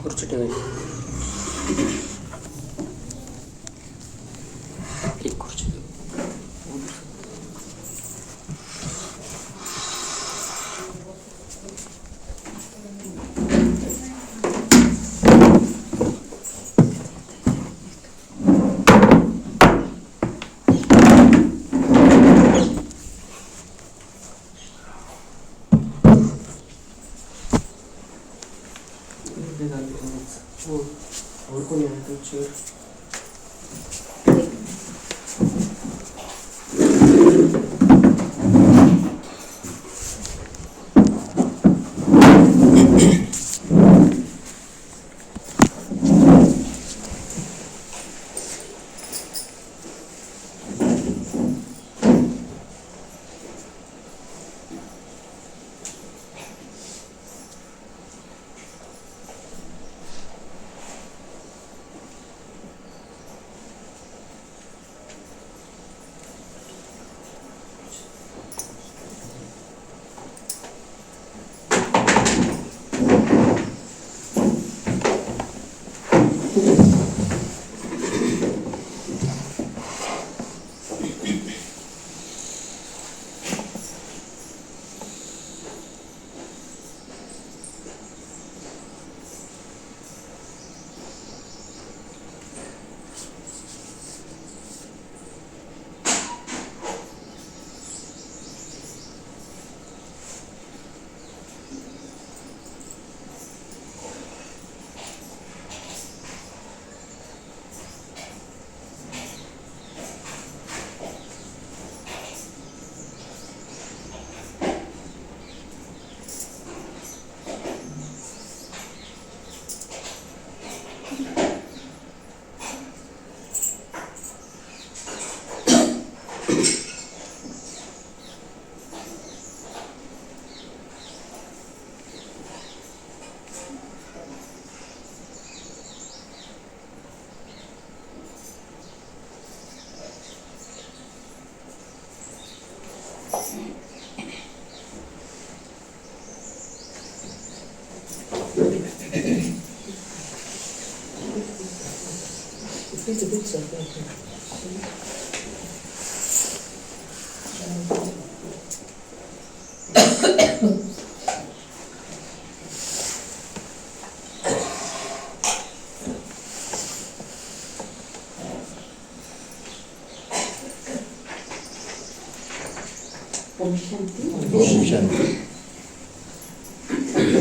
खुर्ची ठेवायची. एक खुर्ची. और कोणी आहे तो चेअर.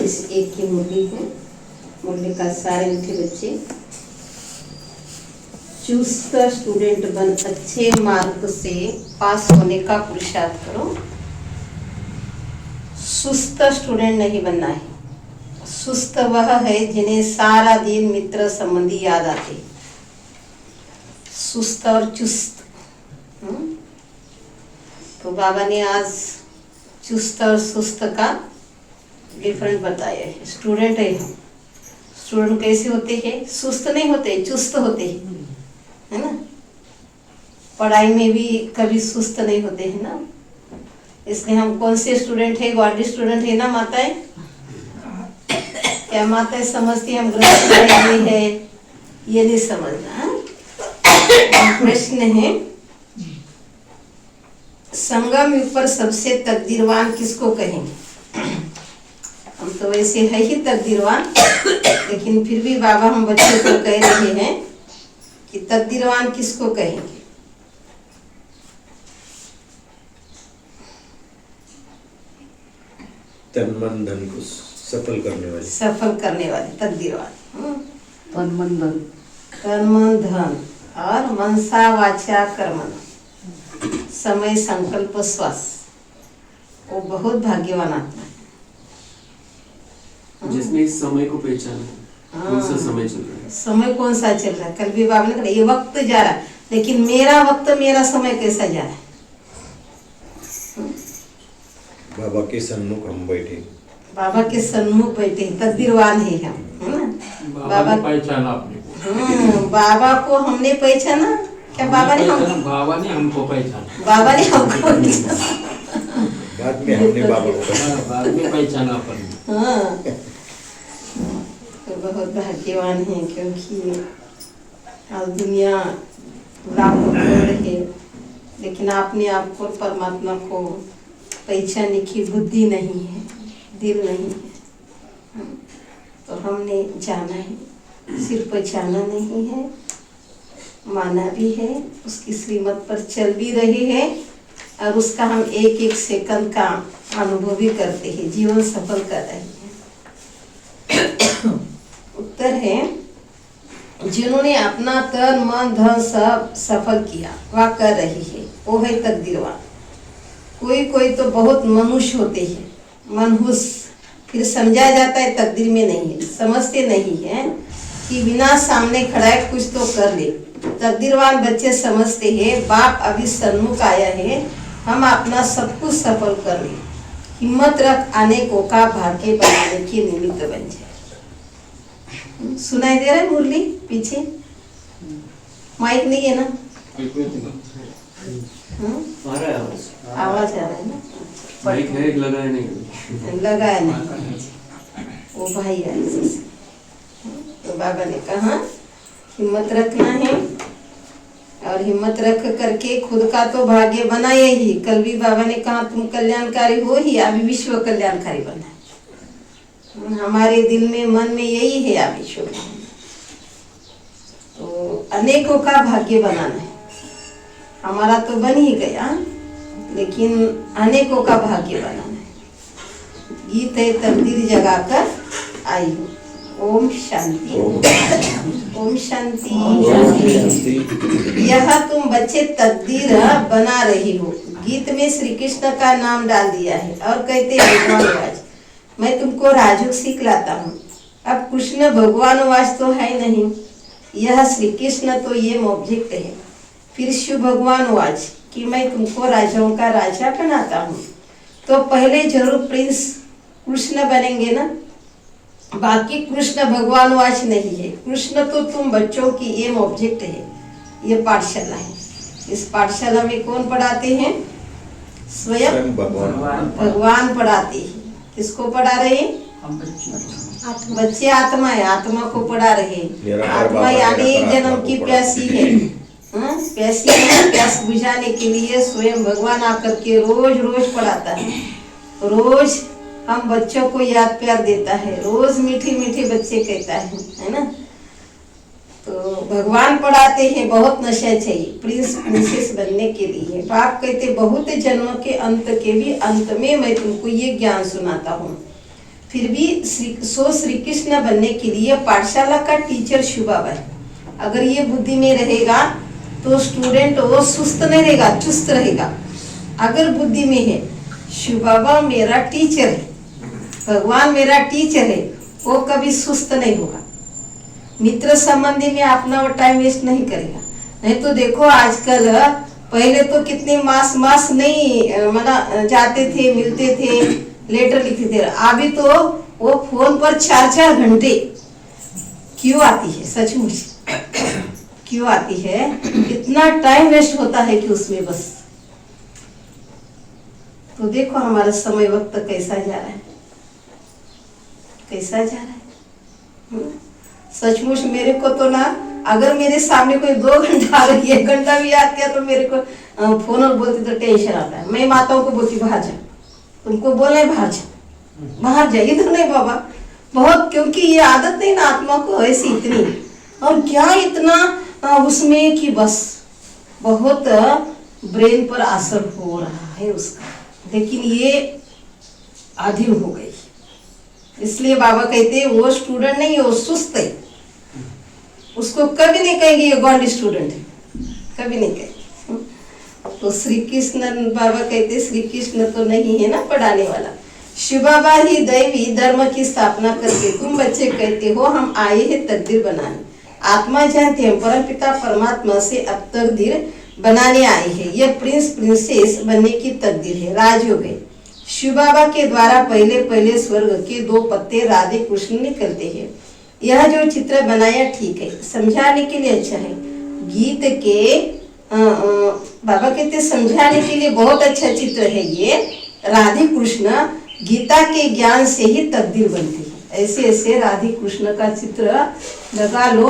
इस एक की मुरली है. मुरली का सारे मीठे बच्चे चुस्त स्टूडेंट बन अच्छे मार्क से पास होने का पुरुषार्थ करो. सुस्त स्टूडेंट नहीं बनना है. सुस्त वह है जिन्हें सारा दिन मित्र संबंधी याद आते. सुस्त और चुस्त. तो बाबा ने आज चुस्त और सुस्त का डिफरेंट बताया है. स्टूडेंट है हम. स्टूडेंट कैसे होते हैं? सुस्त नहीं होते, चुस्त होते हैं, है ना. पढ़ाई में भी कभी सुस्त नहीं होते हैं ना. इसलिए हम कौन से स्टूडेंट है? गॉडली स्टूडेंट है ना माताएं. क्या माताएं समझती हम ग्रह है? ये नहीं समझना. प्रश्न है, संगम ऊपर सबसे तकदीरवान किसको कहेंगे? हम तो वैसे है ही तकदीरवान, लेकिन फिर भी बाबा हम बच्चों को कह रहे हैं कि तकदीरवान किसको कहेंगे? तन मन धन को सफल करने वाले. सफल करने वाले तकदीरवान. तन मन धन. तन मन धन और मनसा वाचा कर्मण समय संकल्प श्वास. वो बहुत भाग्यवान आत्मा है. जिसने इस समय को पहचाना. कौन सा समय चल रहा है? समय कौन सा चल रहा है? कल भी बाबा ने कहा ये वक्त जा रहा है, लेकिन मेरा वक्त मेरा समय कैसा जा रहा है? बाबा के सन्मुख हम बैठे. बाबा के सन्मुख बैठे तकदीरवान है हम, है ना. बाबा पहचाना आपने. बाबा को हमने पहचाना क्या बाबा ने बाबा ने हमको पहचाना। बाबा ने हमको बाद में हमने बाबा को बाद में पहचाना अपन। हाँ, तो बहुत भाग्यवान है, क्योंकि आज दुनिया लाखों करोड़ है, लेकिन आपने आपको परमात्मा को पहचानने की बुद्धि नहीं है, दिल नहीं है। तो हमने जाना है, सिर्फ पहचाना नहीं है, माना भी है, उसकी श्रीमत पर चल भी रहे हैं, और उसका हम एक एक सेकंड का अनुभव भी करते हैं, जीवन सफल कर रहे हैं। उत्तर है, जिन्होंने अपना तन मन धन सब सफल किया वह कर रही है, वो है तकदीरवान। कोई कोई तो बहुत मनुष्य होते हैं, मनहूस, फिर समझा जाता है तकदीर में नहीं है, समझते नहीं है कि बिना सामने खड़ा है कुछ तो कर ले। तकदीरवान बच्चे समझते हैं बाप अभी सन्मुख आया है, हम अपना सब कुछ सफल कर ले, हिम्मत रख, अनेकों का भाग्य बनाने की निमित्त बन जाए। सुनाई दे रहा है मुरली पीछे? माइक नहीं है ना? आ रहा है आवाज? आवाज आ रहा है ना? माइक है, लगाया नहीं? लगाया नहीं, वो भाई आए से। तो बाबा ने कहा हिम्मत रखना है, और हिम्मत रख करके खुद का तो भाग्य बनाए ही। कल भी बाबा ने कहा तुम कल्याणकारी हो ही, अभी विश्व कल्याणकारी बना है। हमारे दिल में मन में यही है, आप विश्व में। तो अनेकों का भाग्य बनाना है, हमारा तो बन ही गया, लेकिन अनेकों का भाग्य बनाना है। गीत है तकदीर जगाकर आई हूँ। ओम शांति, ओम शांति। यह तुम बच्चे तकदीर बना रही हो। गीत में श्री कृष्ण का नाम डाल दिया है और कहते भगवान मैं तुमको राजयोग सिखलाता हूँ। अब कृष्ण भगवान तो है नहीं, यह श्री कृष्ण तो ये ऑब्जेक्ट है। फिर शिव भगवान वाच कि मैं तुमको राजाओं का राजा बनाता हूँ, तो पहले जरूर प्रिंस कृष्ण बनेंगे ना, बाकी कृष्ण भगवान वाच नहीं है। कृष्ण तो तुम बच्चों की एम ऑब्जेक्ट है। ये पाठशाला है, इस पाठशाला में कौन पढ़ाते हैं? स्वयं भगवान पढ़ाते हैं। किसको पढ़ा रहे हैं? बच्चे आत्मा है, आत्मा को पढ़ा रहे हैं। आत्मा यानी एक जन्म की प्यासी है, प्यासी है। प्यास बुझाने के लिए स्वयं भगवान आकर के रोज रोज पढ़ाता है। रोज हम बच्चों को याद प्यार देता है, रोज मीठी मीठी बच्चे कहता है ना। तो भगवान पढ़ाते हैं, बहुत नशा चाहिए प्रिंस प्रिंसेस बनने के लिए। बाप कहते बहुत जन्मों के अंत के भी अंत में मैं तुमको ये ज्ञान सुनाता हूँ। फिर भी श्री कृष्ण बनने के लिए पाठशाला का टीचर शिव बाबा है। अगर ये बुद्धि में रहेगा तो स्टूडेंट वो सुस्त नहीं रहेगा, चुस्त रहेगा। अगर बुद्धि में है शिव बाबा मेरा टीचर है, भगवान मेरा टीचर है, वो कभी सुस्त नहीं होगा। मित्र संबंधी में अपना वो टाइम वेस्ट नहीं करेगा। नहीं तो देखो आजकल, पहले तो कितने मास नहीं मना जाते थे, मिलते थे, लेटर लिखते थे। अभी तो वो फोन पर 4-4 घंटे क्यों आती है? सचमुच क्यों आती है? इतना टाइम वेस्ट होता है कि उसमें बस। तो देखो हमारा समय वक्त कैसा जा रहा है, कैसा जा रहा है। सचमुच मेरे को तो ना, अगर मेरे सामने कोई 2 घंटा अगर 1 घंटा भी याद किया तो मेरे को फोन और बोलती तो टेंशन आता है। मैं माताओं को बोलती बाहर जा, तुमको बोलना है बाहर जा, बाहर जा, इधर नहीं बाबा। बहुत, क्योंकि ये आदत नहीं ना आत्मा को ऐसी इतनी, और क्या इतना उसमें कि बस बहुत ब्रेन पर असर हो रहा है उसका, लेकिन ये अधीन हो गई। इसलिए बाबा कहते हैं वो स्टूडेंट नहीं है, वो सुस्त है। उसको कभी नहीं कहेंगे ये गॉड स्टूडेंट है, कभी नहीं कहेंगे। तो श्री कृष्ण, बाबा कहते श्री कृष्ण तो नहीं है ना पढ़ाने वाला, शिव बाबा ही दैवी धर्म की स्थापना करके तुम बच्चे कहते हो हम आए हैं तकदीर बनाने। आत्मा जानते हैं परम पिता परमात्मा से अब तकदीर बनाने आए हैं। यह प्रिंस प्रिंसेस बनने की तकदीर है, राजयोग है। शिव बाबा के द्वारा पहले पहले स्वर्ग के 2 पत्ते राधे कृष्ण निकलते हैं। यह जो चित्र बनाया ठीक है, समझाने के लिए अच्छा है। गीत के बाबा कहते समझाने के लिए बहुत अच्छा चित्र है ये। राधे कृष्ण गीता के ज्ञान से ही तकदीर बनती है। ऐसे ऐसे राधे कृष्ण का चित्र लगा लो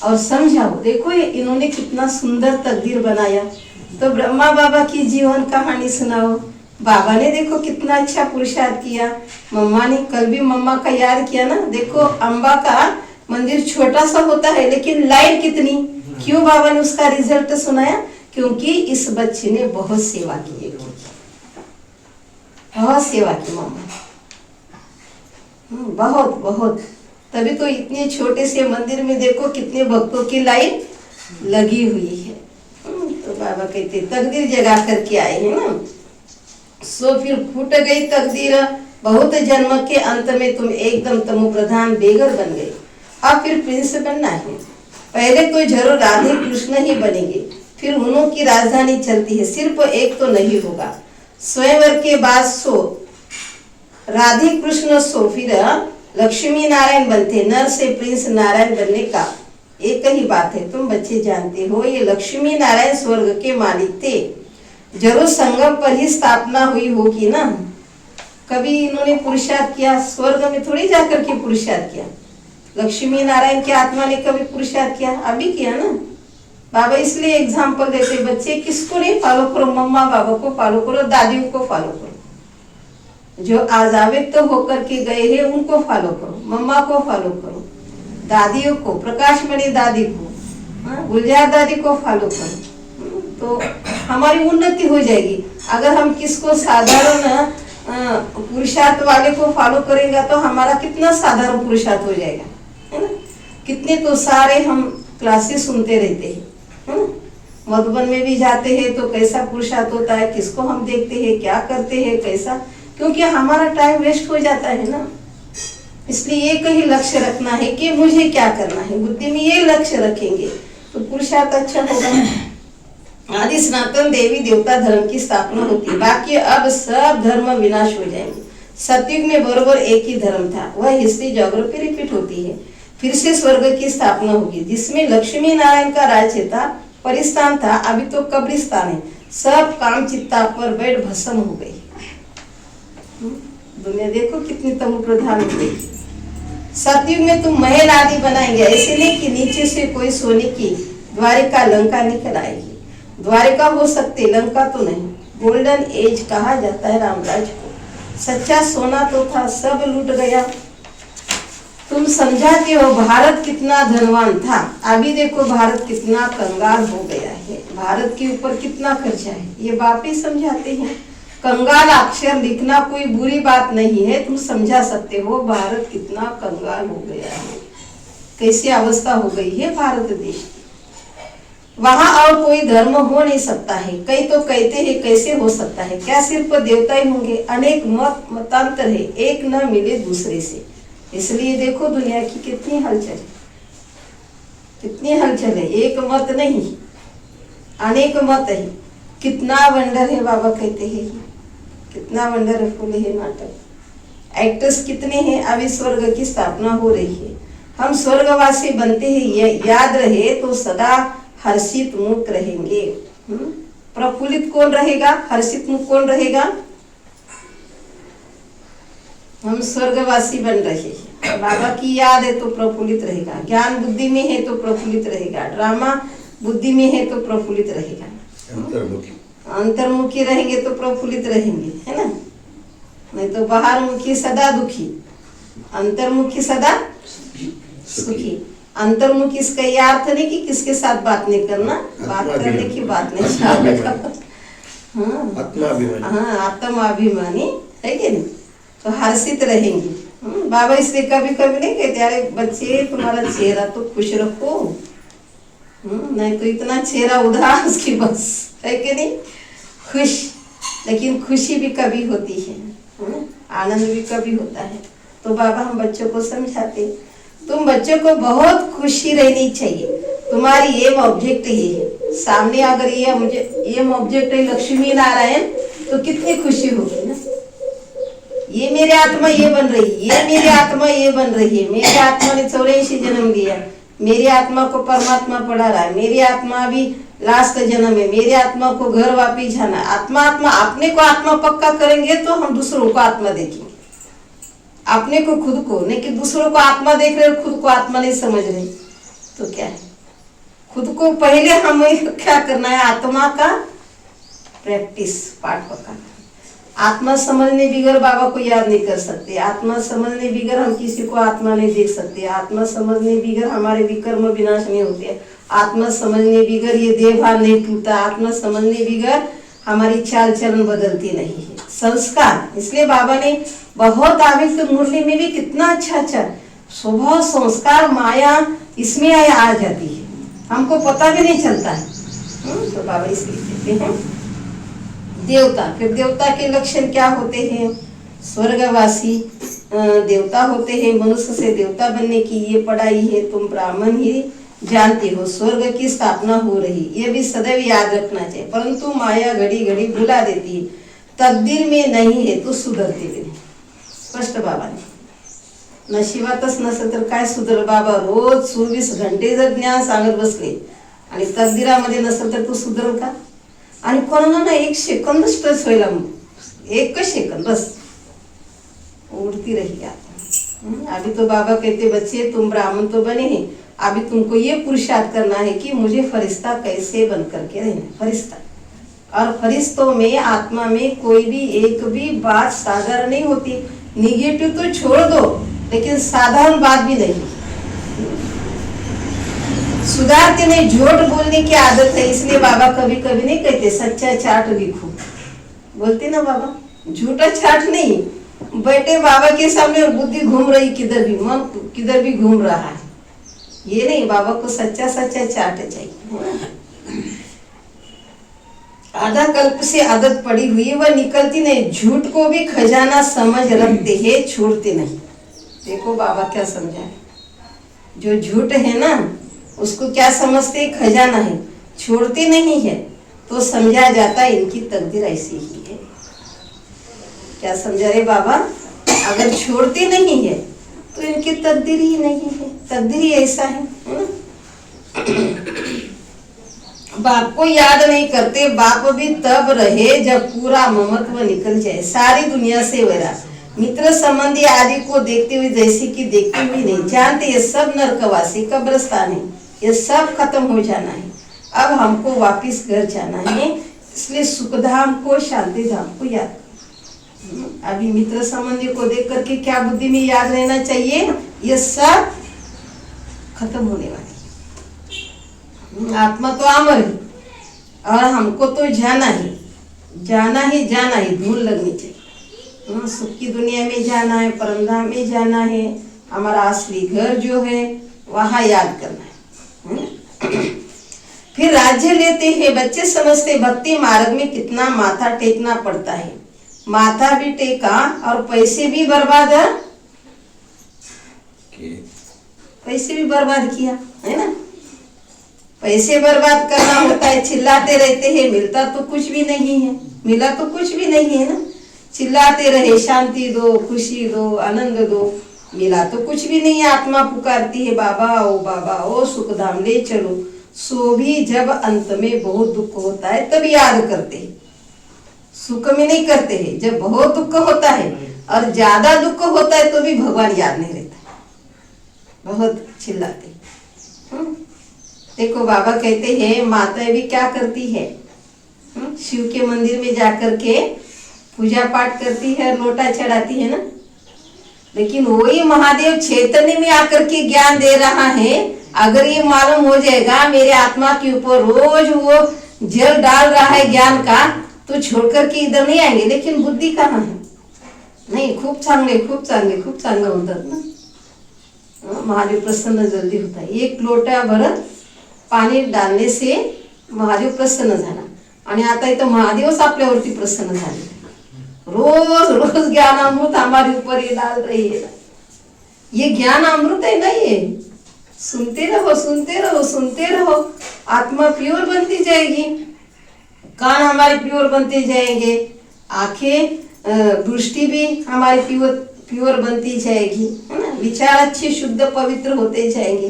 और समझाओ। देखो ये इन्होंने कितना सुंदर तकदीर बनाया। तो ब्रह्मा बाबा की जीवन कहानी सुनाओ। बाबा ने देखो कितना अच्छा पुरुषार्थ किया। मम्मा ने कल भी मम्मा का याद किया ना। देखो अम्बा का मंदिर छोटा सा होता है लेकिन लाइट कितनी। क्यों बाबा ने उसका रिजल्ट सुनाया? क्योंकि इस बच्चे ने बहुत सेवा की है, बहुत सेवा की मम्मा, बहुत बहुत। तभी तो इतने छोटे से मंदिर में देखो कितने भक्तों की लाइन लगी हुई है। तो बाबा कहते तकदीर जगा करके आए हैं ना। सो फिर फूट गई तकदीर, बहुत जन्म के अंत में तुम एकदम तमो प्रधान बेगर बन गए। अब फिर प्रिंस बनना है। पहले तो जरूर राधे कृष्ण ही बनेंगे, फिर उन्हों की राजधानी चलती है। सिर्फ एक तो नहीं होगा। स्वयंवर के बाद सो राधे कृष्ण सो फिर लक्ष्मी नारायण बनते। नर से प्रिंस नारायण बनने का एक ही बात है। तुम बच्चे जानते हो ये लक्ष्मी नारायण स्वर्ग के मालिक थे। जरूर संगम पर ही स्थापना हुई होगी ना। कभी इन्होंने पुरुषार्थ किया? स्वर्ग में थोड़ी जाकर के पुरुषार्थ किया। लक्ष्मी नारायण की आत्मा ने कभी पुरुषार्थ किया? अभी किया ना। बाबा इसलिए एग्जाम्पल देते बच्चे किसको नहीं फॉलो करो, मम्मा बाबा को फॉलो करो, दादियों को फॉलो करो। जो आजावित तो होकर के गए हैं उनको फॉलो करो, मम्मा को फॉलो करो, दादियों को, प्रकाश मणि दादी को, गुलजार दादी को फॉलो करो। तो हमारी उन्नति हो जाएगी। अगर हम किसको साधारण पुरुषार्थ वाले को फॉलो करेंगे तो हमारा कितना साधारण पुरुषार्थ हो जाएगा, है ना। कितने तो सारे हम क्लासेस सुनते रहते हैं, है ना। मधुबन में भी जाते हैं तो कैसा पुरुषार्थ होता है, किसको हम देखते हैं, क्या करते हैं, कैसा, क्योंकि हमारा टाइम वेस्ट हो जाता है ना। इसलिए एक ही लक्ष्य रखना है कि मुझे क्या करना है। बुद्धि में ये लक्ष्य रखेंगे तो पुरुषार्थ अच्छा होगा। आदि सनातन देवी देवता धर्म की स्थापना होती है। बाकी अब सब धर्म विनाश हो जाएंगे। सतयुग में बरोबर एक ही धर्म था, वह हिस्ट्री ज्योग्राफी रिपीट होती है। फिर से स्वर्ग की स्थापना होगी जिसमें लक्ष्मी नारायण का राज्य था, परिस्थान था। अभी तो कब्रिस्तान है। सब काम चित्ता पर बैठ भस्म हो गई। दुनिया देखो कितनी तमो प्रधान हो गई। सतयुग में तुम महल आदि बनाएंगे, ऐसे नहीं कि नीचे से कोई सोने की द्वारिका लंका निकल आएगी। द्वारिका हो सकती, लंका तो नहीं। गोल्डन एज कहा जाता है रामराज को। सच्चा सोना तो था, सब लूट गया। तुम समझाते हो भारत कितना धनवान था, अभी देखो भारत कितना कंगाल हो गया है। भारत के ऊपर कितना खर्चा है, ये बाप ही समझाते हैं। कंगाल अक्षर लिखना कोई बुरी बात नहीं है, तुम समझा सकते हो भारत कितना कंगाल हो गया है, कैसी अवस्था हो गई है भारत देश की। वहां और कोई धर्म हो नहीं सकता है। कई तो कहते हैं कैसे हो सकता है, क्या सिर्फ देवता ही होंगे? अनेक मतांतर है, एक न मिले दूसरे से। इसलिए देखो दुनिया की कितनी हलचल, कितनी हलचल है। एक मत नहीं, अनेक मत है। कितना वंडर है, बाबा कहते हैं कितना वंडरफुल है नाटक। एक्टर्स कितने हैं। अभी स्वर्ग की स्थापना हो रही है। हम स्वर्गवासी बनते हैं, ये याद रहे तो सदा हर्षित मुख रहेंगे। प्रफुल्लित कौन रहेगा, हर्षित मुख कौन रहेगा? हम स्वर्गवासी बन रहे हैं। बाबा की याद है तो प्रफुल्लित रहेगा। ज्ञान बुद्धि में है तो प्रफुल्लित रहेगा। ड्रामा बुद्धि में है तो प्रफुल्लित रहेगा। अंतर्मुखी रहेंगे तो प्रफुल्लित रहेंगे, है ना। नहीं तो बाहर मुखी सदा दुखी, अंतर्मुखी सदा सुखी। अंतर्मुखी इसका यह अर्थ नहीं कि किसके साथ बात नहीं करना, बात करने की बात नहीं। हाँ, आत्माभिमानी है कि नहीं, तो हर्षित रहेंगे। बाबा इसलिए कभी कभी नहीं कहते अरे बच्चे तुम्हारा चेहरा तो खुश रखो, नहीं तो इतना चेहरा उदास की बस, है कि नहीं। खुश, लेकिन खुशी भी कभी होती है, आनंद भी कभी होता है। तो बाबा हम बच्चों को समझाते, तुम बच्चों को बहुत खुशी रहनी चाहिए। तुम्हारी एम ऑब्जेक्ट ये है। सामने अगर ये मुझे एम ऑब्जेक्ट है लक्ष्मी नारायण, तो कितनी खुशी होगी ना। ये मेरे आत्मा ये बन रही, ये मेरी आत्मा ये बन रही है। मेरी आत्मा ने 84 जन्म लिया, मेरी आत्मा को परमात्मा पढ़ा रहा है। मेरी आत्मा भी लास्ट जन्म में मेरे आत्मा को घर वापिस जाना है। आत्मा आत्मा अपने को आत्मा पक्का करेंगे तो हम दूसरों को आत्मा देखेंगे, अपने को खुद को नहीं कि दूसरों को आत्मा देख रहे और खुद को आत्मा नहीं समझ रहे तो क्या है। खुद को पहले हमें क्या करना है, आत्मा का प्रैक्टिस पाठ पकाना। आत्मा समझने बिगर बाबा को याद नहीं कर सकते, आत्मा समझने बिगर हम किसी को आत्मा नहीं देख सकते, आत्मा समझने बिगर हमारे विकर्म विनाश नहीं होते, आत्मा समझने बिगर ये देह भाव नहीं टूटता, आत्मा समझने बिगर हमारी चाल चलन बदलती नहीं है। संस्कार, इसलिए बाबा ने बहुत आविक्त मुरली में भी कितना अच्छा अच्छा स्वभाव संस्कार माया इसमें आ जाती है, हमको पता भी नहीं चलता है। तो बाबा इसलिए कहते हैं देवता। फिर देवता के लक्षण क्या होते हैं, स्वर्गवासी देवता होते हैं। मनुष्य से देवता बनने की ये पढ़ाई है, तुम ब्राह्मण ही जानते हो। स्वर्ग की स्थापना हो रही, ये भी सदैव याद रखना चाहिए, परंतु माया घड़ी घड़ी भुला देती है। तकदीर में नहीं है तो सुधरते भी नहीं। स्पष्ट बाबा ने नशिबातच नसेल तर काय सुधर बाबा, रोज 24 घंटे जर ज्ञान सांगत बसले आणि तकदीरामध्ये नसेल तर तू सुधरल का। आणि कोणाला ना एक सेकंद स्ट्रेस व्हायला, एक सेकंद बस उड़ती रही आप। अभी तो बाबा कहते बच्चे तुम ब्राह्मण तो बने हैं, अभी तुमको ये पुरुषार्थ करना है कि मुझे फरिश्ता कैसे बन करके रहना, फरिश्ता। और फरिश्तों में आत्मा में कोई भी एक भी बात साधारण नहीं होती। निगेटिव तो छोड़ दो, लेकिन साधारण बात भी नहीं। सुधारते नहीं, झूठ बोलने की आदत है, इसलिए बाबा कभी कभी नहीं कहते सच्चा चाट लिखो, बोलते ना बाबा, झूठा चाट नहीं। बैठे बाबा के सामने और बुद्धि घूम रही किधर भी, मन किधर भी घूम रहा है, ये नहीं। बाबा को सच्चा सच्चा चाट चाहिए। आधा कल्प से आदत पड़ी हुई वह निकलती नहीं, झूठ को भी खजाना समझ रखते हैं, छोड़ते नहीं। देखो बाबा क्या समझाए, जो झूठ है ना उसको क्या समझते, खजाना है, छोड़ते नहीं है तो समझा जाता है इनकी तकदीर ऐसी ही है। क्या समझा रहे बाबा, अगर छोड़ते नहीं है तो इनकी तकदीर ही नहीं है, तकदीर ही ऐसा है। बाप को याद नहीं करते, बाप भी तब रहे जब पूरा ममत्व निकल जाए, सारी दुनिया से वैराग। मित्र संबंधी आदि को देखते हुए जैसे कि देखते हुए नहीं, जानते ये सब नरकवासी कब्रिस्तान है, ये सब खत्म हो जाना है। अब हमको वापिस घर जाना है, इसलिए सुखधाम को शांति धाम को याद। अभी मित्र संबंधी को देख करके क्या बुद्धि में याद रहना चाहिए, ये सब खत्म होने वाली है। आत्मा तो अमर है और हमको तो जाना ही जाना ही जाना ही, धूल लगनी चाहिए। सुख की दुनिया में जाना है, परमधाम में जाना है, हमारा असली घर जो है वहां याद करना है। फिर राज्य लेते हैं, बच्चे समझते भक्ति मार्ग में कितना माथा टेकना पड़ता है। माथा भी टेका और पैसे भी बर्बाद है, पैसे भी बर्बाद किया है ना। पैसे बर्बाद करना होता है, चिल्लाते रहते हैं, मिलता तो कुछ भी नहीं है, मिला तो कुछ भी नहीं है ना। चिल्लाते रहे शांति दो, खुशी दो, आनंद दो, मिला तो कुछ भी नहीं है। आत्मा पुकारती है बाबा ओ सुखधाम ले चलो, सो भी जब अंत में बहुत दुख होता है तब याद करते हैं, सुख में नहीं करते हैं। जब बहुत दुख होता है और ज्यादा दुख होता है तो भी भगवान याद नहीं रहता, बहुत चिल्लाते। देखो बाबा कहते हैं माताएं भी क्या करती है, शिव के मंदिर में जाकर के पूजा पाठ करती है, लोटा चढ़ाती है ना। लेकिन वही महादेव चैतन्य में आकर के ज्ञान दे रहा है। अगर ये मालूम हो जाएगा मेरे आत्मा के ऊपर रोज वो जल डाल रहा है ज्ञान का, तो छोड़ करके इधर नहीं आएंगे। लेकिन बुद्धि कहाँ है, नहीं। खूप चांगले म्हणतात ना, महादेव प्रसन्न जल्दी होता है। एक लोटा भर पाणी डालने से महादेव प्रसन्न झाला आणि आता इथं महादेवच आपल्यावरती प्रसन्न झाले। रोज रोज ज्ञान अमृत हमारे ऊपर ये डाल रही है। ये ज्ञान अमृत है ना, ये सुनते रहो सुनते रहो सुनते रहो, आत्मा प्योर बनती जाएगी, कान हमारे प्योर बनते जाएंगे, आंखें दृष्टि भी हमारी प्योर बनती जाएगी, है ना। विचार अच्छे शुद्ध पवित्र होते जाएंगे।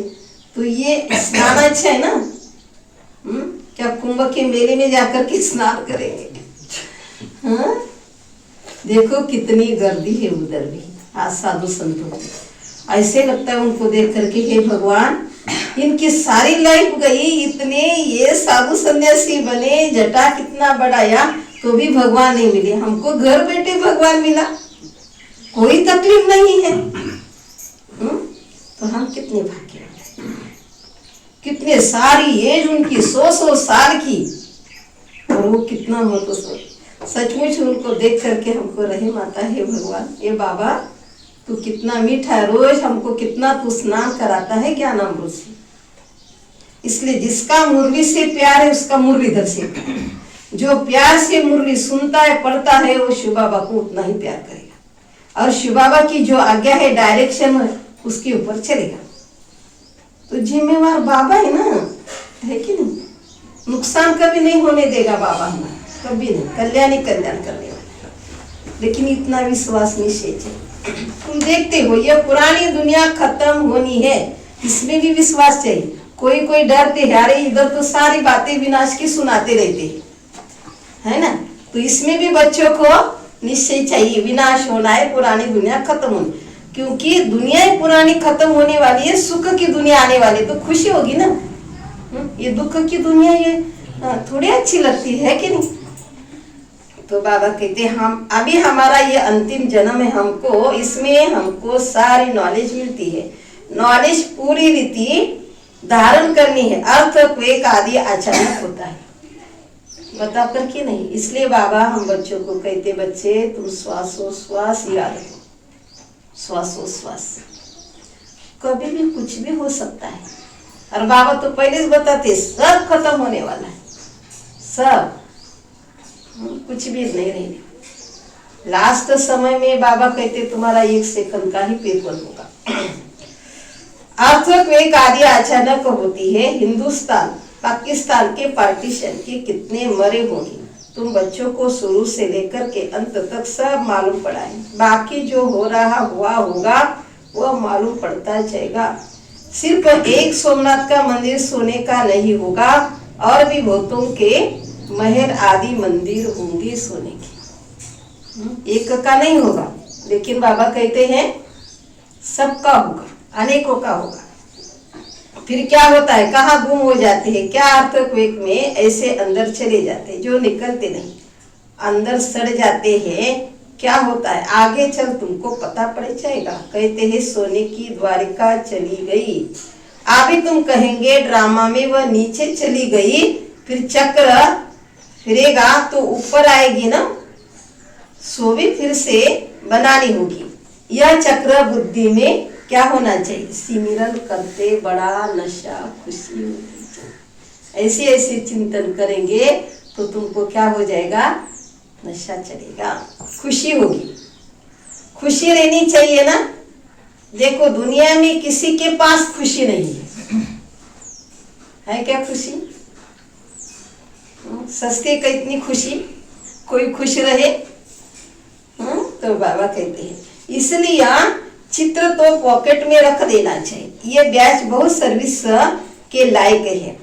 तो ये स्नान अच्छा है ना, क्या कुंभ के मेले में जाकर के स्नान करेंगे? हाँ? देखो कितनी गर्दी है उधर भी आज साधु संतों की। ऐसे लगता है उनको देख करके, हे भगवान, इनकी सारी लाइफ गई, इतने ये साधु सन्यासी बने, जटा कितना बढ़ाया, तो भी भगवान नहीं मिले। हमको घर बैठे भगवान मिला, कोई तकलीफ नहीं है। तो हम कितने भाग्यवान हैं। कितने सारी एज उनकी 100 साल की, और वो कितना हो तो सचमुच उनको देख करके हमको रहम आता है। भगवान, ये बाबा तू कितना मीठा है, रोज हमको कितना तू स्नान कराता है ज्ञानामृत से। इसलिए जिसका मुरली से प्यार है उसका मुरलीधर से प्यार। जो प्यार से मुरली सुनता है, पढ़ता है, वो शिव बाबा को उतना ही प्यार करेगा, और शिव बाबा की जो आज्ञा है, डायरेक्शन है, उसके ऊपर चलेगा। तो जिम्मेवार बाबा है ना, है कि नहीं? नुकसान कभी नहीं होने देगा बाबा हमारा, कभी नहीं, कल्याण ही कल्याण करने वाला। लेकिन इतना विश्वास निश्चय है। तुम देखते हो ये पुरानी दुनिया खत्म होनी है, इसमें भी विश्वास चाहिए। कोई कोई डरते हैं, अरे इधर तो सारी बातें विनाश की सुनाते रहते हैं, है ना? तो इसमें भी बच्चों को निश्चय चाहिए, विनाश होना है, पुरानी दुनिया खत्म होनी, क्योंकि दुनिया ही पुरानी खत्म होने वाली है, सुख की दुनिया आने वाली, तो खुशी होगी ना। ये दुख की दुनिया ये थोड़ी अच्छी लगती है कि नहीं? तो बाबा कहते हैं हम अभी हमारा ये अंतिम जन्म है, हमको इसमें हमको सारी नॉलेज मिलती है, नॉलेज पूरी रीति धारण करनी है। अर्थक्वेक आदि अचानक होता है, बता कर के नहीं। इसलिए बाबा हम बच्चों को कहते, बच्चे तुम श्वासोश्वास याद रखो, श्वासोश्वास, कभी भी कुछ भी हो सकता है। और बाबा तो पहले से बताते सब खत्म होने वाला है, सब, कुछ भी नहीं रहेगा। लास्ट समय में बाबा कहते तुम्हारा 1 सेकंड का ही पेपर होगा। अर्थक्वेक आदि अचानक होती है। हिंदुस्तान पाकिस्तान के पार्टीशन के कितने मरे होंगे, तुम बच्चों को शुरू से लेकर के अंत तक सब मालूम पड़ा है। बाकी जो हो रहा हुआ होगा वह मालूम पड़ता जाएगा। सिर्फ एक सोमनाथ का मंदिर सोने का नहीं होगा, और भी बहुतों के महल आदि मंदिर होंगे सोने के, एक का नहीं होगा। लेकिन बाबा कहते हैं सबका होगा, अनेकों का होगा। फिर क्या होता है, कहाँ गुम हो जाते हैं, क्या अर्थक्वेक में ऐसे अंदर चले जाते हैं जो निकलते नहीं, अंदर सड़ जाते हैं। क्या होता है आगे चल तुमको पता पड़ जाएगा। कहते हैं सोने की द्वारिका चली गई, अभी तुम कहेंगे ड्रामा में वह नीचे चली गई, फिर चक्र फिरेगा तो ऊपर आएगी ना, सो भी फिर से बनानी होगी। यह चक्र बुद्धि में क्या होना चाहिए, सिमरन करते बड़ा नशा खुशी होती चाहिए। ऐसे ऐसे चिंतन करेंगे तो तुमको क्या हो जाएगा, नशा चलेगा, खुशी होगी। खुशी रहनी चाहिए ना। देखो दुनिया में किसी के पास खुशी नहीं है क्या खुशी? सस्ते का इतनी खुशी, कोई खुश रहे। तो बाबा कहते हैं इसलिए चित्र तो पॉकेट में रख देना चाहिए। ये बैच बहुत सर्विस के लायक है,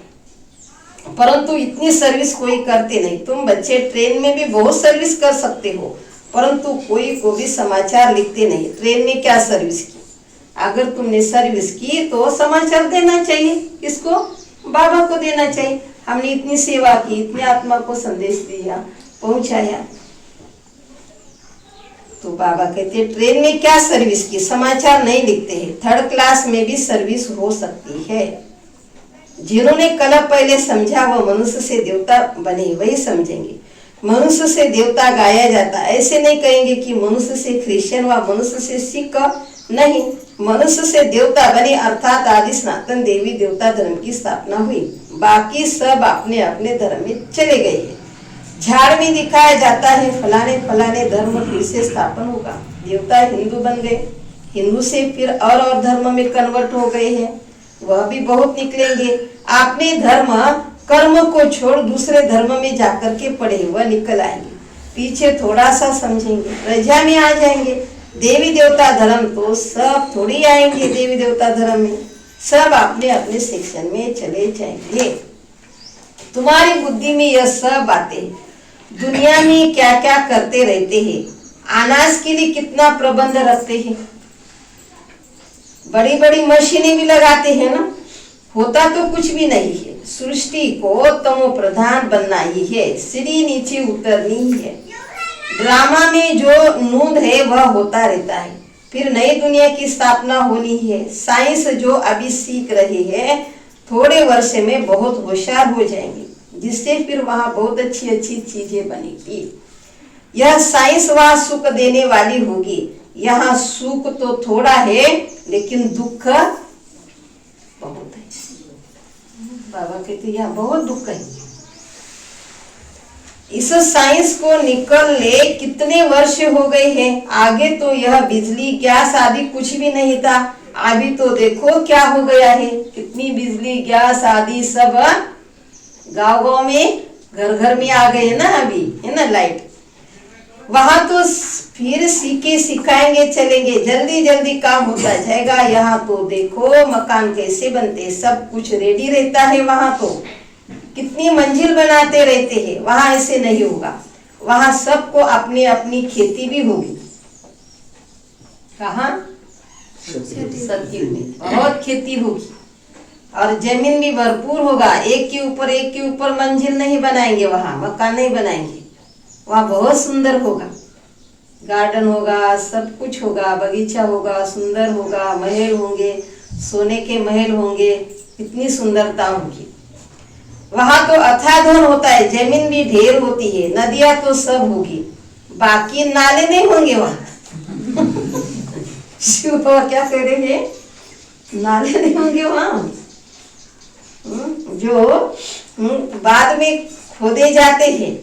परंतु इतनी सर्विस कोई करते नहीं। तुम बच्चे ट्रेन में भी बहुत सर्विस कर सकते हो, परंतु कोई को भी समाचार लिखते नहीं। ट्रेन में क्या सर्विस की? अगर तुमने सर्विस की तो समाचार देना चाहिए। किसको? बाबा को देना चाहिए। हमने इतनी सेवा की, इतनी आत्मा को संदेश दिया, पहुंचाया। तो बाबा कहते हैं ट्रेन में क्या सर्विस की, समाचार नहीं लिखते हैं। 3rd क्लास में भी सर्विस हो सकती है। जिन्होंने कल पहले समझा वो मनुष्य से देवता बने, वही समझेंगे। मनुष्य से देवता गाया जाता, ऐसे नहीं कहेंगे कि मनुष्य से क्रिश्चियन व मनुष्य से सिख, नहीं, मनुष्य से देवता बने अर्थात आदि सनातन देवी देवता धर्म की स्थापना हुई। बाकी सब अपने अपने धर्म में चले गए हैं। झाड़ में दिखाया जाता है फलाने फलाने धर्म फिर से स्थापन होगा। देवता हिंदू बन गए, हिंदू से फिर और धर्म में कन्वर्ट हो गए हैं, वह भी बहुत निकलेंगे। आपने धर्म कर्म को छोड़ दूसरे धर्म में जाकर के पढ़े, वह निकल आएंगे। पीछे थोड़ा सा समझेंगे, प्रजा में आ जाएंगे। देवी देवता धर्म तो सब थोड़ी आएंगे, देवी देवता धर्म में सब अपने अपने सेक्शन में चले जाएंगे। तुम्हारी बुद्धि में यह सब बातें, दुनिया में क्या क्या करते रहते हैं, अनाज के लिए कितना प्रबंध रखते हैं, बड़ी बड़ी मशीनें भी लगाते हैं ना, होता तो कुछ भी नहीं है। सृष्टि को तमो प्रधान बनना ही है, सीढ़ी नीचे उतरनी ही है। ड्रामा में जो नूंद है वह होता रहता है, फिर नई दुनिया की स्थापना होनी है। साइंस जो अभी सीख रही है थोड़े वर्ष में बहुत होशियार हो जाएंगे, जिससे फिर वहां बहुत अच्छी अच्छी चीजें बनेगी। यह साइंस वहां सुख देने वाली होगी। यहाँ सुख तो थोड़ा है लेकिन दुख बहुत है। बाबा कहते यहाँ बहुत दुख है। इस साइंस को निकल ले कितने वर्ष हो गए हैं। आगे तो यह बिजली गैस आदि कुछ भी नहीं था, अभी तो देखो क्या हो गया है। कितनी बिजली गैस आदि सब गाँव गाँव में घर घर में आ गए ना, अभी है ना लाइट। वहां तो फिर सीखे सिखाएंगे चलेंगे, जल्दी जल्दी काम होता जाएगा। यहाँ तो देखो मकान कैसे बनते, सब कुछ रेडी रहता है। वहां तो कितनी मंजिल बनाते रहते हैं, वहां ऐसे नहीं होगा। वहां सबको अपनी अपनी खेती भी होगी। कहाँ? सत्युग में बहुत खेती होगी और जमीन भी भरपूर होगा। एक के ऊपर मंजिल नहीं बनाएंगे, वहां मकान नहीं बनाएंगे। वहां बहुत सुंदर होगा, गार्डन होगा, सब कुछ होगा, बगीचा होगा, सुंदर होगा, महल होंगे, सोने के महल होंगे, इतनी सुंदरता होगी। वहां तो अथाधन होता है, जमीन भी ढेर होती है, नदियां तो सब होगी, बाकी नाले नहीं होंगे वहां। शिव बाबा क्या कह रहे हैं, नाले नहीं होंगे वहां जो बाद में खोदे जाते हैं।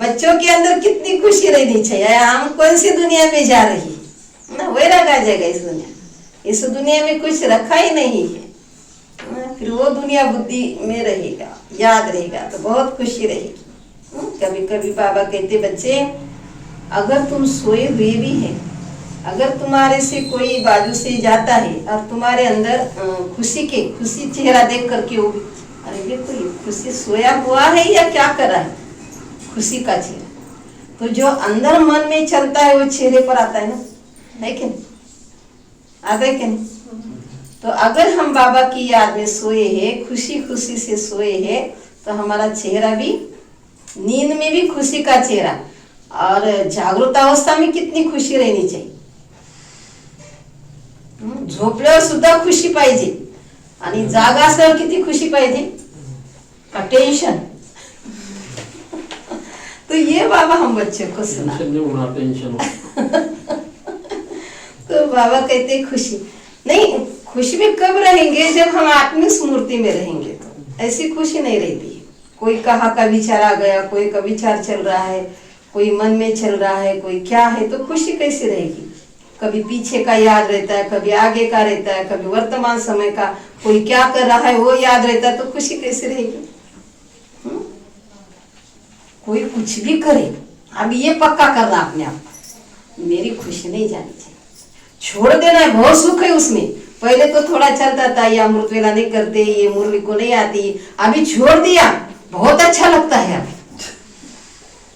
बच्चों के अंदर कितनी खुशी रहनी चाहिए, हम कौन सी दुनिया में जा रही है ना, वही रखा जाएगा। इस दुनिया में कुछ रखा ही नहीं है, फिर वो दुनिया बुद्धि में रहेगा, याद रहेगा तो बहुत खुशी रहेगी। कभी कभी बाबा कहते बच्चे अगर तुम सोए हुए भी है, अगर तुम्हारे से कोई बाजू से जाता है और तुम्हारे अंदर खुशी चेहरा देख करके वो अरे देखो ये खुशी सोया हुआ है या क्या कर रहा है, खुशी का चेहरा। तो जो अंदर मन में चलता है वो चेहरे पर आता है ना, है कि नहीं, आता है कि नहीं। तो अगर हम बाबा की याद में सोए हैं, खुशी से सोए हैं, तो हमारा चेहरा भी नींद में भी खुशी का चेहरा, और जागृत अवस्था में कितनी खुशी रहनी चाहिए। झोपल्यावर सुद्धा खुशी पाहिजे आणि जागा असल्यावर किती खुशी पाहिजे का टेंशन। तो ये बाबा हम बच्चे को सुना। टेंशन तो बाबा कहते खुशी नहीं, खुशी में कब रहेंगे जब हम आत्मिक स्मृति में रहेंगे, तो ऐसी खुशी नहीं रहती है। कोई कहाँ का विचार आ गया, कोई का विचार चल रहा है, कोई मन में चल रहा है, कोई क्या है, तो खुशी कैसे रहेगी। कभी पीछे का याद रहता है, कभी आगे का रहता है, कभी वर्तमान समय का, कोई क्या कर रहा है वो याद रहता है, तो खुशी कैसे रहेगी। कोई कुछ भी करे, अब ये पक्का करना अपने आप, मेरी खुशी नहीं जानी चाहिए, छोड़ देना है, बहुत सुख है उसमें। पहले तो थोड़ा चलता था, ये अमृत वेला नहीं करते, ये मुरली को नहीं आती, अभी छोड़ दिया, बहुत अच्छा लगता है, अभी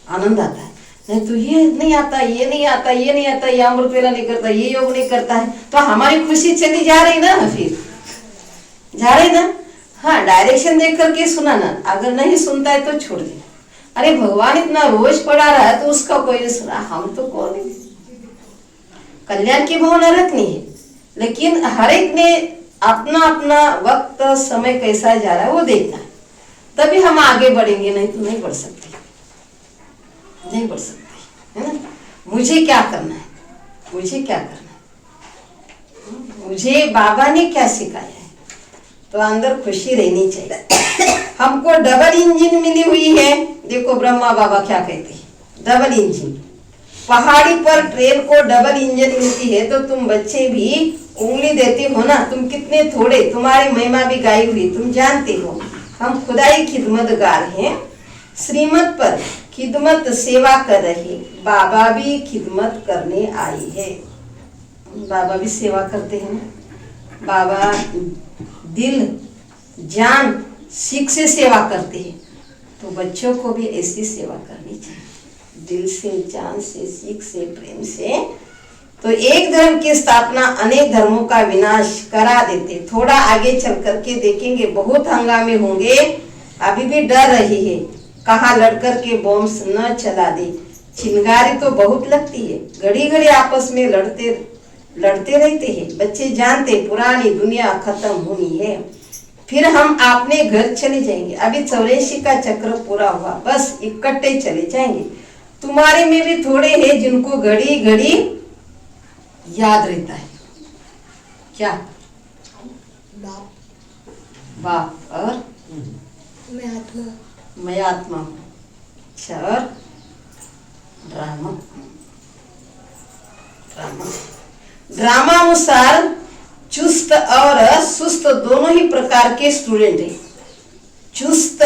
आनंद आता है। नहीं तो ये नहीं आता, ये नहीं आता, ये नहीं आता, ये अमृत वेला नहीं करता, ये योग नहीं करता है, तो हमारी खुशी चली जा रही ना, फिर जा रही ना। हाँ, डायरेक्शन देख करके सुना ना, अगर नहीं सुनता है तो छोड़ देना। अरे भगवान इतना रोज पढ़ा रहा है तो उसका कोई नहीं सुना, हम तो कौन है। कल्याण की भावना रखनी है, लेकिन हर एक ने अपना अपना वक्त समय कैसा जा रहा है वो देखना है, तभी हम आगे बढ़ेंगे, नहीं तो नहीं बढ़ सकते, नहीं बढ़ सकते, है ना। मुझे क्या करना है, मुझे क्या करना है, मुझे बाबा ने क्या सिखाया है, तो अंदर खुशी रहनी चाहिए। हमको डबल इंजन मिली हुई है। देखो ब्रह्मा बाबा क्या कहते हैं, डबल इंजन। पहाड़ी पर ट्रेन को डबल इंजन मिलती है, तो तुम बच्चे भी उंगली देते हो ना, तुम कितने थोड़े, तुम्हारी महिमा भी गाई हुई, तुम जानते हो। हम खुदाई खिदमतगार हैं, श्रीमत पर खिदमत सेवा कर रहे, बाबा भी खिदमत करने आई है। बाबा भी सेवा करते हैं, बाबा दिल जान सीख से सेवा करते हैं। तो बच्चों को भी ऐसी सेवा करनी चाहिए, दिल से, जान से, सीख से, प्रेम से। तो एक धर्म की स्थापना अनेक धर्मों का विनाश करा देते। थोड़ा आगे चल करके देखेंगे बहुत हंगामे होंगे। अभी भी डर रही है, कहाँ लड़कर के बॉम्ब न चला दे। चिंगारी तो बहुत लगती है, घड़ी घड़ी आपस में लड़ते रहते हैं। बच्चे जानते पुरानी दुनिया खत्म होनी है, फिर हम अपने घर चले जाएंगे। अभी 84 का चक्र पूरा हुआ, बस इकट्ठे चले जाएंगे। तुम्हारे में भी थोड़े हैं जिनको घड़ी घड़ी याद रहता है। क्या? बाप और मैं आत्मा हूँ। अच्छा, और ड्रामा अनुसार चुस्त और सुस्त दोनों ही प्रकार के स्टूडेंट हैं। चुस्त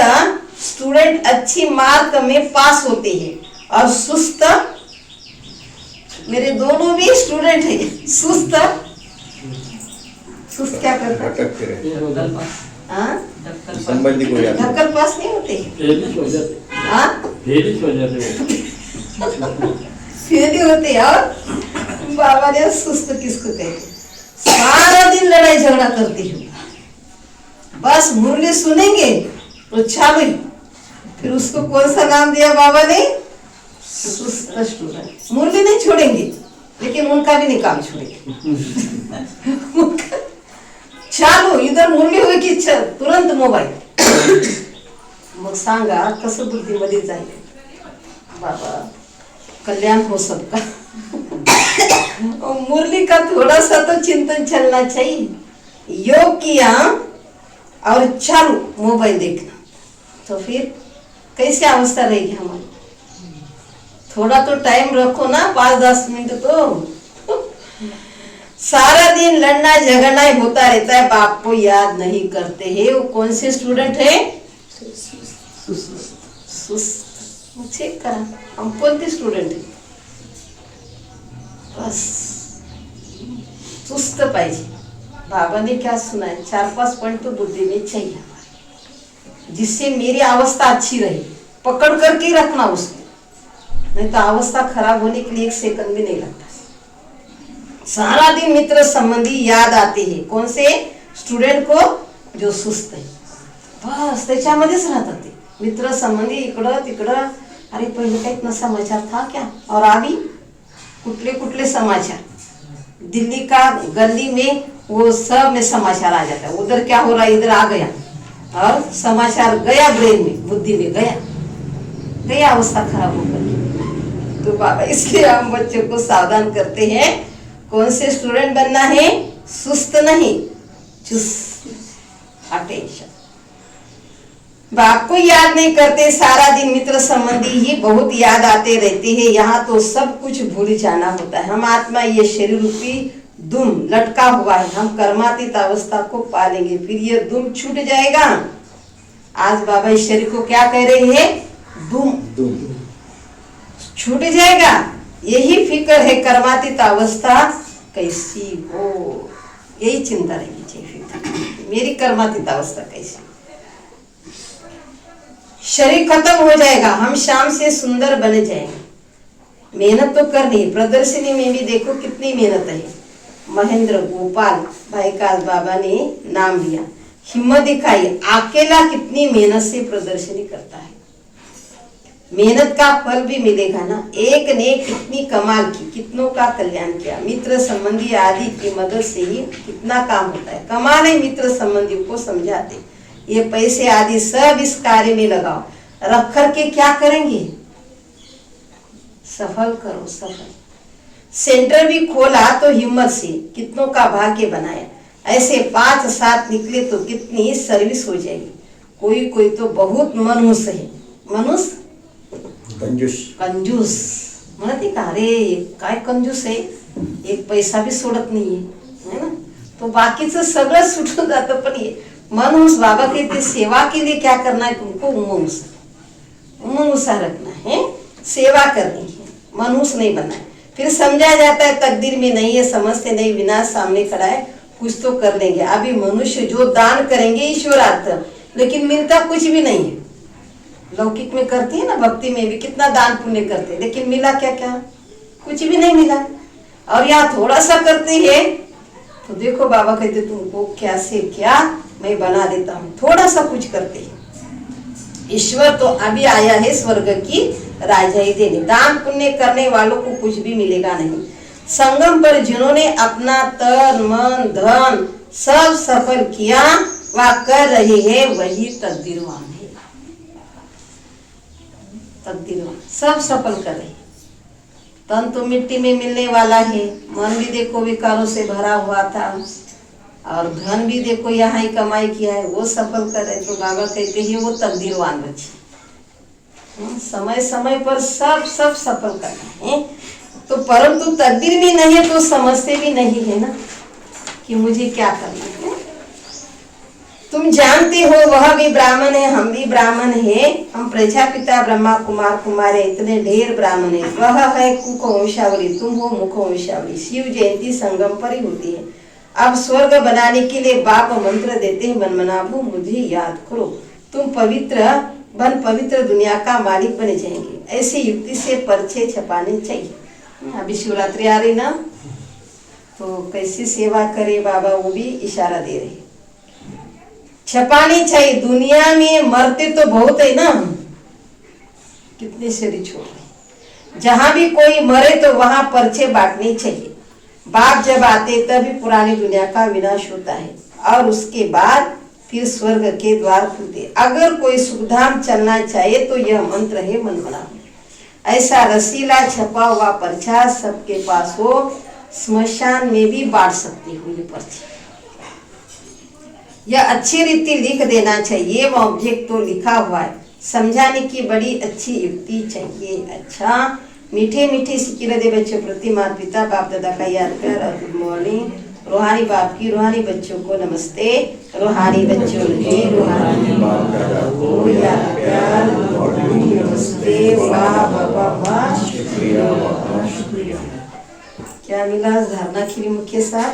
स्टूडेंट अच्छी मार्क में पास होते हैं और सुस्त, मेरे दोनों भी स्टूडेंट हैं। सुस्त क्या करता है? भटकते रहते। हाँ, संबंधी को याद ढक्कन पास नहीं होते हैं। फेल होते हैं। और बाबा ने सुस्त किसको कहते? सारा दिन लड़ाई झगड़ा करती हूँ, बस मुरली सुनेंगे तो चालू ही। फिर उसको कौन सा नाम दिया बाबा ने? सुस्त स्टूडेंट। मुरली नहीं छोड़ेंगे, लेकिन उनका भी नहीं काम छोड़ेंगे। चालू इधर मुरली हुई की तुरंत मोबाईल। मग सांगा कसं बुद्धीमध्ये जाईल? बाबा कल्याण हो सबका। मुरली का थोड़ा सा तो चिंतन चलना चाहिए। योग किया और चालू मोबाइल देखना, तो फिर कैसी अवस्था रहेगी हमारी? थोड़ा तो टाइम रखो ना, 5-10 मिनट तो। सारा दिन लड़ना झगड़ना ही होता रहता है, बाप को याद नहीं करते हैं। वो कौन से स्टूडेंट है? सुस्त। चेक करा हम कोणते स्टूडेंट है? बस सुस्त पाहिजे। बाबा ने क्या सुना है? 4-5 पॉइंट तो बुद्धि में चाहिए हमारी, जिससे मेरी अवस्था अच्छी रहे। पकड़ करके रखना उसको, नहीं तो अवस्था खराब होने के लिए 1 सेकंड भी नहीं लगता। सारा दिन मित्र संबंधी याद आते हैं। कौन से स्टूडेंट को? जो सुस्त है, बस त्याच्यामध्येच राहतात ते मित्र संबंधी। इकडं तिकडं, अरे पहिले काही इतना समाचार था क्या, और अभी कुटले कुटले समाचार। दिल्ली का गली में वो सब में समाचार आ जाता है, उधर क्या हो रहा है इधर आ गया, और समाचार गया ब्रेन में, बुद्धि में गया अवस्था खराब होकर। तो बाबा इसलिए हम बच्चों को सावधान करते हैं, कौन से स्टूडेंट बनना है? सुस्त नहीं, चुस्त। अटेंशन। बाप को याद नहीं करते, सारा दिन मित्र संबंधी ही बहुत याद आते रहते हैं। यहाँ तो सब कुछ भूल जाना होता है। हम आत्मा ये शरीर रूपी दुम लटका हुआ है, हम कर्मातीत अवस्था को पालेंगे, फिर ये दुम छूट जाएगा। आज बाबा इस शरीर को क्या कह रहे हैं? दुम छूट जाएगा। यही फिक्र है, कर्मातीत अवस्था कैसी हो, यही चिंता रहनी चाहिए। मेरी कर्मातीत अवस्था कैसी? शरीर खत्म हो जाएगा, हम शाम से सुंदर बन जाएंगे। मेहनत तो करनी है। प्रदर्शनी में भी देखो कितनी मेहनत है। महेंद्र गोपाल भाई का बाबा ने नाम लिया, हिम्मत दिखाई, अकेला कितनी मेहनत से प्रदर्शनी करता है। मेहनत का फल भी मिलेगा ना। एक ने कितनी कमाल की, कितनों का कल्याण किया। मित्र संबंधी आदि की मदद से ही कितना काम होता है। कमाल है, मित्र संबंधियों को समझाते, ये पैसे आदि सब इस कार्य में लगाओ, रख कर के क्या करेंगे? सफल करो, सफल। सेंटर भी खोला तो हिम्मत से, कितनों का भाग्य बनाया। ऐसे 5-7 निकले तो कितनी सर्विस हो जाएगी। कोई तो बहुत मनुष्य है, मनुष्य कंजूस म्हणते का, अरे काय कंजूस आहे, एक पैसा भी सोडत नाहीये, है ना। तो बाकीचं सगळं सुटून जातं, पण ये मनुष्य बाबा कहते सेवा के लिए क्या करना है तुमको? उमंग रखना है, सेवा करनी है, मनुष्य नहीं बनना है। फिर समझा जाता है तकदीर में नहीं है, समझते नहीं, विनाश सामने खड़ा है, कुछ तो कर लेंगे। अभी मनुष्य जो दान करेंगे ईश्वरार्थ, लेकिन मिलता कुछ भी नहीं है। लौकिक में करती है ना, भक्ति में भी कितना दान पुण्य करते हैं, लेकिन मिला क्या क्या? कुछ भी नहीं मिला। और यहाँ थोड़ा सा करते हैं तो देखो बाबा कहते तुमको क्या से क्या मैं बना देता हूँ। थोड़ा सा कुछ करते हैं, ईश्वर तो अभी आया है स्वर्ग की राजाई देने। दान पुण्य करने वालों को कुछ भी मिलेगा नहीं। संगम पर जिन्होंने अपना तन मन धन सब सफल किया वह कर रहे हैं वही तकदीरवान है। तकदीरवान सब सफल कर रहे। तन तो मिट्टी में मिलने वाला है, मन भी देखो विकारों से भरा हुआ था, और धन भी देखो यहाँ ही कमाई किया है, वो सफल कर रहे। तो बाबा कहते हैं वो तकदीरवान बच्चे, समय समय पर सब सफल कर रहे हैं। तो परंतु तकदीर भी नहीं है तो समझते भी नहीं है ना कि मुझे क्या करना है। तुम जानते हो वह भी ब्राह्मण है, हम भी ब्राह्मण है, हम प्रजापिता ब्रह्मा कुमार कुमार है, इतने ढेर ब्राह्मण है। वह है कुक वंशावली, तुम हो मुख वंशावली। शिव जयंती संगम पर ही होती है। अब स्वर्ग बनाने के लिए बाप मंत्र देते हैं, मनमनाभो मुझे याद करो, तुम पवित्र दुनिया का मालिक बने जाएंगे। ऐसी युक्ति से पर्चे छपाने चाहिए। अभी शिवरात्रि आ रही ना, तो कैसी सेवा करे बाबा, वो भी इशारा दे रहे। छपानी चाहिए। दुनिया में मरते तो बहुत है ना, कितने शरीर छोड़ रहे। जहां भी कोई मरे तो वहां पर्चे बांटने चाहिए। बाप जब आते तभी पुरानी दुनिया का विनाश होता है और उसके बाद फिर स्वर्ग के द्वार खुलते। अगर कोई सुखधाम चलना चाहे तो यह मंत्र है, मन बना। ऐसा रसीला छपा हुआ पर्चा सबके पास हो, स्मशान में भी बांट सकती हो ये पर्ची। यह अच्छी रीति लिख देना चाहिए। वो ऑब्जेक्ट तो लिखा हुआ है, समझाने की बड़ी अच्छी युक्ति चाहिए। अच्छा, मीठे मीठे सिक्के दे बच्चों प्रति माता पिता बाप दादा का याद कर और गुड मॉर्निंग। रूहानी बाप की रूहानी बच्चों को नमस्ते। रूहानी बच्चों की रूहानी बाप को याद कर नमस्ते। वाह बाबा वाह, शुक्रिया बाबा शुक्रिया। क्या मिला धारणा खीरी मुख्य साथ?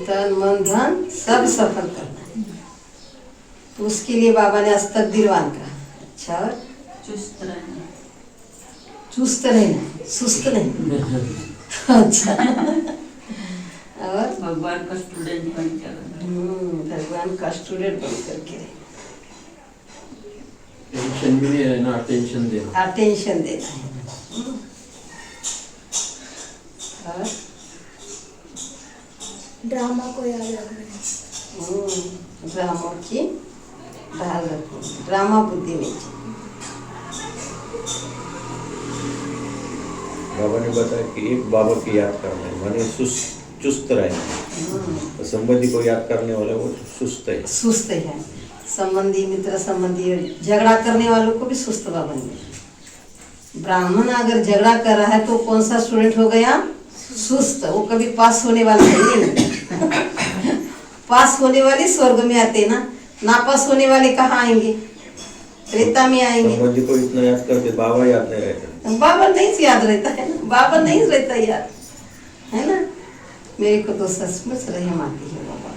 तन मन धन सब सफल करना है। तो उसके लिए बाबा ने तकदीरवान कहा। अच्छा, चुस्त रहना, सुस्त नहीं। अच्छा, और भगवान का स्टूडेंट बन कर भगवान का स्टूडेंट बन करके टेंशन भी नहीं रहना, अटेंशन देना। अटेंशन देना है। और ड्रामा को याद रखना है। ड्रामा की ध्यान रखना, ड्रामा बुद्धि में। बाबा ने बताया कि एक बाबा की याद करना है, माने चुस्त रहना। तो संबंधी को याद करने वाला वो सुस्त है। संबंधी मित्र संबंधी झगड़ा करने वालों को भी सुस्त बाबा ने। ब्राह्मण अगर झगड़ा कर रहा है तो कौन सा स्टूडेंट हो गया? सुस्त। वो कभी पास होने वाला नहीं। पास होने वाले स्वर्ग में आते ना, नापास होने वाले कहाँ आएंगे? त्रेता में आएंगे। संबंधी को इतना याद करते, बाबा याद नहीं रहता। बाबा नहीं याद रहता है ना, बाबा नहीं रहता याद है ना। मेरे को तो सचमुच रहम आती है बाबा।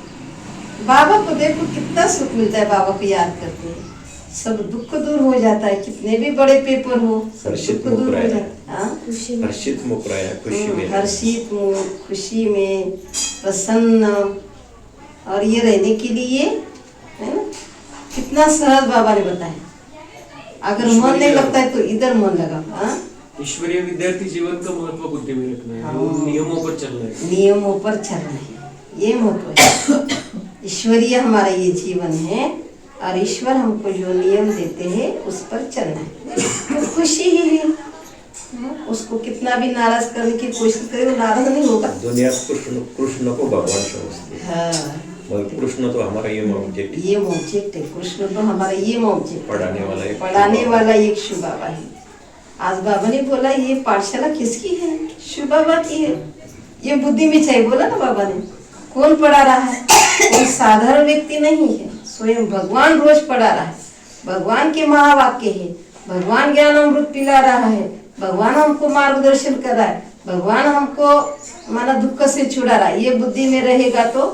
बाबा को देखो कितना सुख मिलता है, बाबा को याद करते हैं सब दुख दूर हो जाता है। कितने भी बड़े पेपर हो, सब दुख दूर हो जाता है। हर्षित मुख रहा है, खुशी में, हर्षित मुख, खुशी में, प्रसन्न, और ये रहने के लिए है ना। कितना सहज बाबा ने बताया। अगर मन नहीं लगता है तो इधर मन लगा। ईश्वरीय विद्यार्थी जीवन का महत्व बुद्धि में रखना है, नियमों पर चलना है। नियमों पर चलना है, ये महत्व है। ईश्वरीय हमारा ये जीवन है और ईश्वर हमको जो नियम देते हैं उस पर चलना है। तो खुशी ही है। उसको कितना भी नाराज करने की कोशिश करे वो नाराज नहीं होगा। दुनिया कृष्ण को भगवान समझती है। हाँ, कृष्ण तो हमारा ये ऑब्जेक्ट है। कृष्ण तो हमारा ये ऑब्जेक्ट, पढ़ाने वाला एक शिव बाबा है। आज बाबा ने बोला ये पाठशाला किसकी है? शिव बाबा की है। ये बुद्धि में चाहिए, बोला ना बाबा ने। कौन पढ़ा रहा है? कोई साधारण व्यक्ति नहीं है, स्वयं भगवान रोज पढ़ा रहा है। भगवान के महावाक्य है, भगवान ज्ञान अमृत पिला रहा है, भगवान हमको मार्गदर्शन कर रहा है, भगवान हमको माना दुख से छुड़ा रहा है। ये बुद्धि में रहेगा तो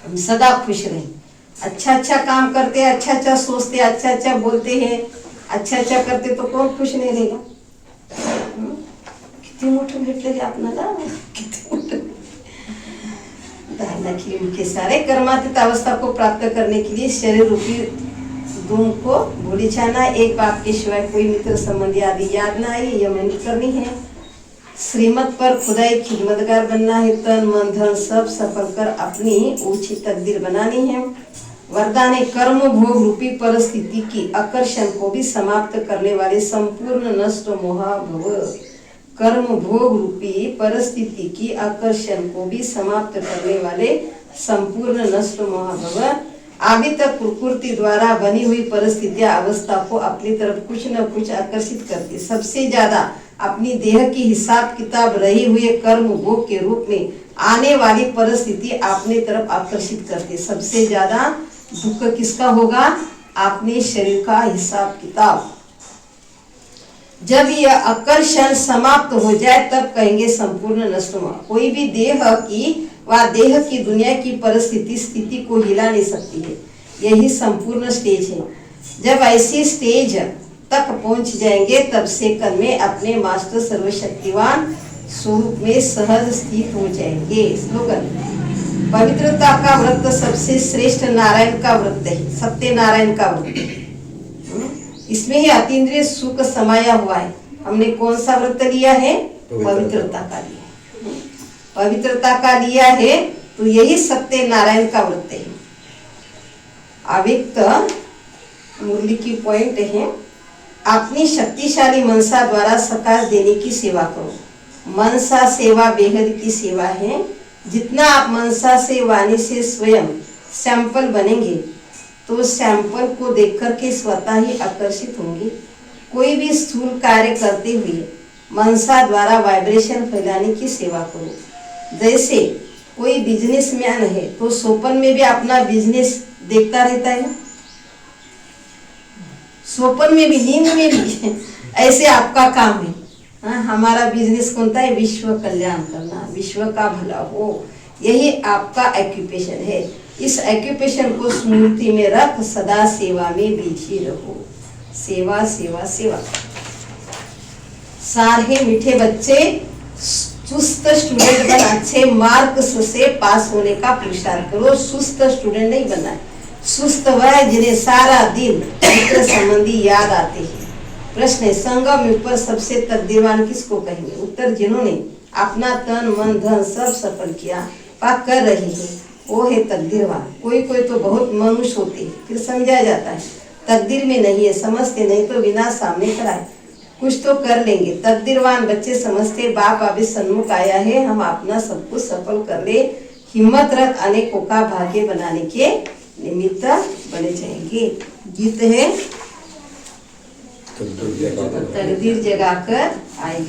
हम सदा खुश रहें। अच्छा अच्छा काम करते हैं, अच्छा अच्छा सोचते हैं, अच्छा अच्छा बोलते हैं, अच्छा अच्छा करते तो कोण खुश नाही रहेगा. किती मोठं भेटलेले आपल्याला, किती मोठं. धारणा की उनके सारे कर्मातीत अवस्था को प्राप्त करने के लिए शरीर रूपी धूम को भूली जाना, एक बाप के सिवाय कोई मित्र संबंधी आदि याद ना आए, यह मेहनत करनी है. श्रीमत पर खुदाई खिदमतगार बनना है, तन मन धन सब सफल कर अपनी ऊंची तकदीर बनानी है. वरदान है कर्म भोग रूपी परिस्थिति की आकर्षण को भी समाप्त करने वाले संपूर्ण नष्ट मोह भव. कर्म भोग रूपी परिस्थिति की आकर्षण को भी समाप्त करने वाले संपूर्ण नष्ट मोह भव. अभी तक प्रकृति द्वारा बनी हुई परिस्थितियां अवस्था को अपनी तरफ कुछ न कुछ आकर्षित करती. सबसे ज्यादा अपनी देह की हिसाब किताब रही हुए कर्म भोग के रूप में आने वाली परिस्थिति अपने तरफ आकर्षित करती. सबसे ज्यादा दुख किसका होगा? अपने शरीर का हिसाब किताब. जब यह आकर्षण समाप्त हो जाए तब कहेंगे संपूर्ण नष्ट हुआ. कोई भी देह की व देह की दुनिया की परिस्थिति स्थिति को हिला नहीं सकती है. यही संपूर्ण स्टेज है. जब ऐसी स्टेज तक पहुंच जाएंगे तब सेकंड में अपने मास्टर सर्वशक्तिवान स्वरूप में सहज स्थित हो जाएंगे. स्लोगन: पवित्रता का व्रत सबसे श्रेष्ठ नारायण का व्रत है, सत्यनारायण का व्रत. इसमें ही अतीन्द्रिय सुख समाया हुआ है. हमने कौन सा व्रत लिया है? पवित्रता का लिया. पवित्रता का लिया है तो यही सत्यनारायण का व्रत है. अव्यक्त मुरली की पॉइंट है, अपनी शक्तिशाली मनसा द्वारा सकाश देने की सेवा करो. मनसा सेवा बेहद की सेवा है. जितना आप मनसा से वाणी से स्वयं सैंपल बनेंगे तो सैंपल को देख करके स्वतः ही आकर्षित होंगे. कोई भी स्थूल कार्य करते हुए मनसा द्वारा वाइब्रेशन फैलाने की सेवा करो. जैसे कोई बिजनेसमैन है तो सोपन में भी अपना बिजनेस देखता रहता है, सोपन में भी, नींद में भी. ऐसे आपका काम है. हमारा बिजनेस कौन सा है? विश्व कल्याण करना, विश्व का भला हो, यही आपका ऑक्यूपेशन है. इस ऑक्यूपेशन को स्मृति में रख सदा सेवा में बिजी रहो. सेवा सेवा सेवा. सारे मीठे बच्चे सुस्त स्टूडेंट बन अच्छे मार्क्स से पास होने का पुरुषार्थ करो. सुस्त स्टूडेंट नहीं बनना है. सुस्त वह है जिन्हें सारा दिन मित्र संबंधी याद आते हैं. प्रश्न है, संगम पर सबसे तकदीरवान किसको कहेंगे? उत्तर: जिन्होंने अपना तन मन धन सब सफल किया पाक कर रहे हैं वो है तकदीरवान. कोई कोई तो बहुत मनुष्य होते हैं, फिर समझा जाता है तकदीर में नहीं है, समझते नहीं तो विनाश सामने कराए. कुछ तो कर लेंगे. तकदीरवान बच्चे समझते बाप अभी सन्मुख आया है, हम अपना सब कुछ सफल कर ले. हिम्मत रख, अनेकों का भाग्य बनाने के निमित्त बने जाएंगे. गीत है, तकदीर जगाकर आई.